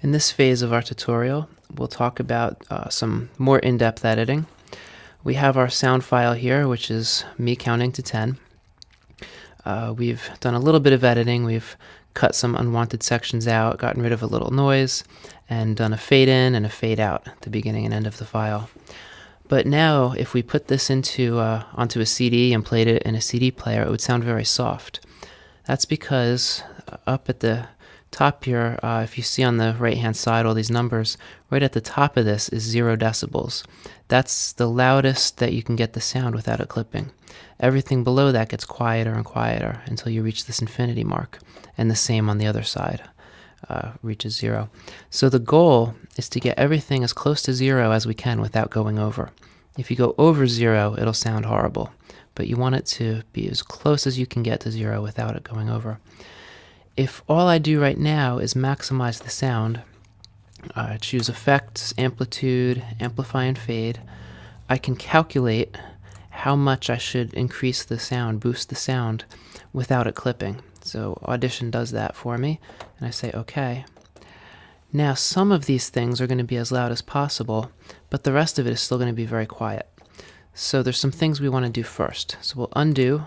In this phase of our tutorial, we'll talk about some more in-depth editing. We have our sound file here, which is me counting to 10. We've done a little bit of editing. We've cut some unwanted sections out, gotten rid of a little noise, and done a fade in and a fade out at the beginning and end of the file. But now, if we put this onto a CD and played it in a CD player, it would sound very soft. That's because up at the top here, if you see on the right-hand side all these numbers, right at the top of this is 0 decibels. That's the loudest that you can get the sound without it clipping. Everything below that gets quieter and quieter until you reach this infinity mark, and the same on the other side reaches 0. So the goal is to get everything as close to 0 as we can without going over. If you go over 0, it'll sound horrible, but you want it to be as close as you can get to 0 without it going over. If all I do right now is maximize the sound, choose Effects, Amplitude, Amplify and Fade, I can calculate how much I should increase the sound, boost the sound, without it clipping. So Audition does that for me, and I say OK. Now some of these things are going to be as loud as possible, but the rest of it is still going to be very quiet. So there's some things we want to do first. So we'll undo,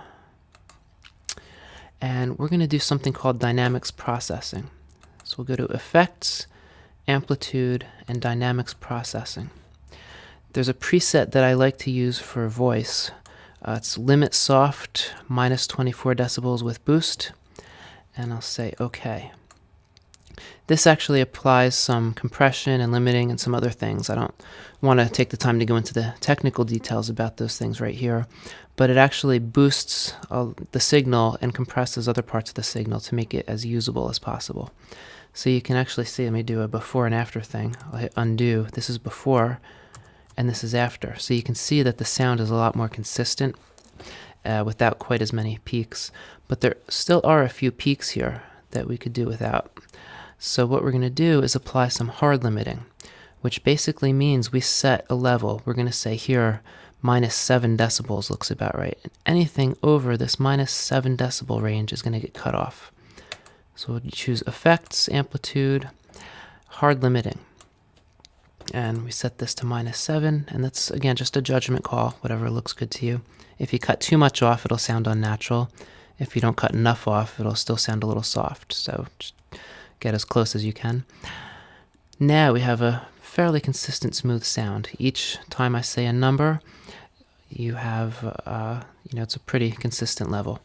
and we're going to do something called dynamics processing. So we'll go to Effects, Amplitude, and Dynamics Processing. There's a preset that I like to use for voice. It's Limit Soft minus 24 decibels with Boost, and I'll say OK. This actually applies some compression and limiting and some other things. I don't want to take the time to go into the technical details about those things right here, but it actually boosts the signal and compresses other parts of the signal to make it as usable as possible. So you can actually see, let me do a before and after thing. I'll hit undo. This is before and this is after. So you can see that the sound is a lot more consistent without quite as many peaks. But there still are a few peaks here that we could do without. So what we're going to do is apply some hard limiting, which basically means we set a level. We're going to say here minus 7 decibels looks about right. And anything over this minus 7 decibel range is going to get cut off. So we'll choose Effects, Amplitude, Hard Limiting. And we set this to minus 7, and that's, again, just a judgment call, whatever looks good to you. If you cut too much off, it'll sound unnatural. If you don't cut enough off, it'll still sound a little soft. So just get as close as you can. Now we have a fairly consistent, smooth sound. Each time I say a number, you have, it's a pretty consistent level.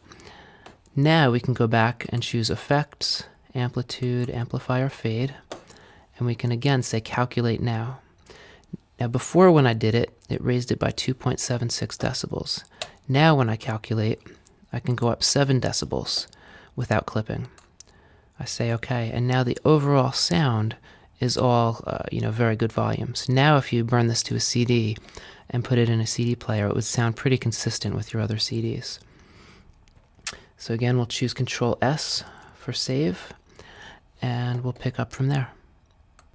Now we can go back and choose Effects, Amplitude, Amplify or Fade, and we can again say Calculate Now. Now before when I did it, it raised it by 2.76 decibels. Now when I calculate, I can go up 7 decibels without clipping. I say OK, and now the overall sound is all very good volumes. Now if you burn this to a CD and put it in a CD player, it would sound pretty consistent with your other CDs. So again, we'll choose Control S for save, and we'll pick up from there.